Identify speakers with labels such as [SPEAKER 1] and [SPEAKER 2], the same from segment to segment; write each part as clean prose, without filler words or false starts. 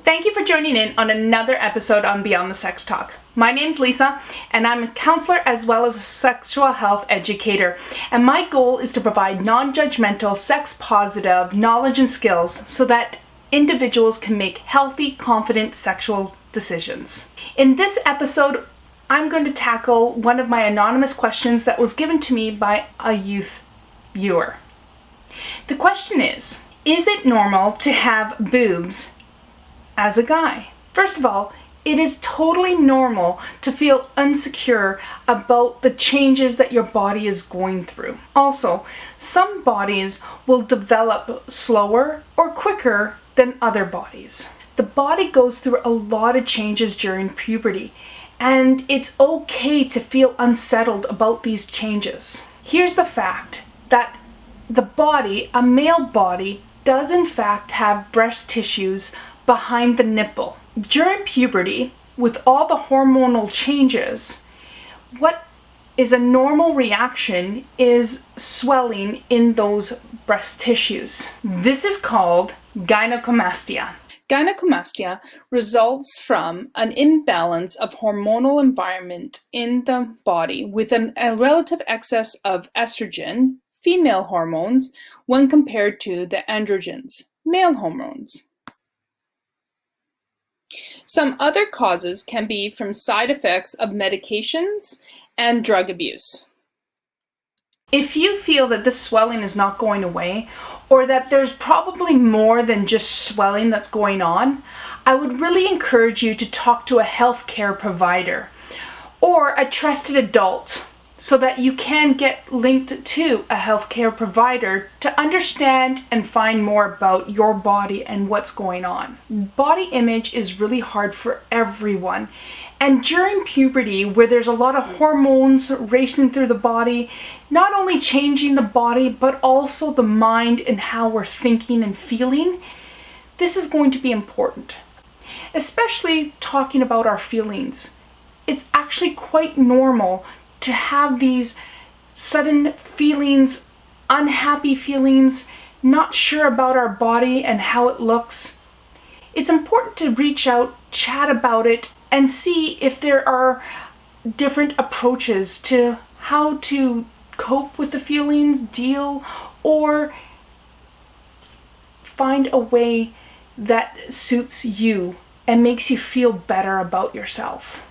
[SPEAKER 1] Thank you for joining in on another episode on Beyond the Sex Talk. My name's Lisa, and I'm a counselor as well as a sexual health educator. And my goal is to provide non-judgmental, sex-positive knowledge and skills so that individuals can make healthy, confident sexual decisions. In this episode, I'm going to tackle one of my anonymous questions that was given to me by a youth viewer. The question is it normal to have boobs as a guy? First of all, it is totally normal to feel insecure about the changes that your body is going through. Also, some bodies will develop slower or quicker than other bodies. The body goes through a lot of changes during puberty, and it's okay to feel unsettled about these changes. Here's the fact that the body, a male body, does in fact have breast tissues behind the nipple. During puberty, with all the hormonal changes, what is a normal reaction is swelling in those breast tissues. This is called gynecomastia. Gynecomastia results from an imbalance of hormonal environment in the body with a relative excess of estrogen, female hormones, when compared to the androgens, male hormones. Some other causes can be from side effects of medications and drug abuse. If you feel that this swelling is not going away, or that there's probably more than just swelling that's going on, I would really encourage you to talk to a healthcare provider or a trusted adult so that you can get linked to a healthcare provider to understand and find more about your body and what's going on. Body image is really hard for everyone. And during puberty, where there's a lot of hormones racing through the body, not only changing the body, but also the mind and how we're thinking and feeling, this is going to be important. Especially talking about our feelings. It's actually quite normal to have these sudden feelings, unhappy feelings, not sure about our body and how it looks. It's important to reach out, chat about it, and see if there are different approaches to how to cope with the feelings, deal, or find a way that suits you and makes you feel better about yourself.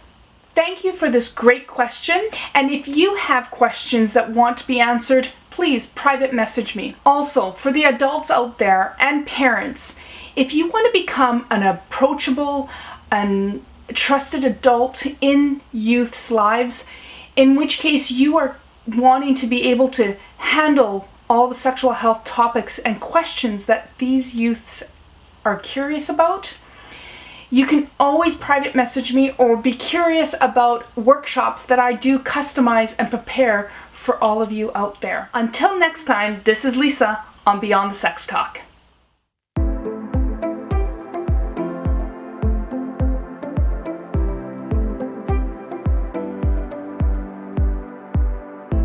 [SPEAKER 1] Thank you for this great question, and if you have questions that want to be answered, please private message me. Also, for the adults out there and parents, if you want to become an approachable and trusted adult in youth's lives, in which case you are wanting to be able to handle all the sexual health topics and questions that these youths are curious about, you can always private message me or be curious about workshops that I do customize and prepare for all of you out there. Until next time, this is Lisa on Beyond the Sex Talk.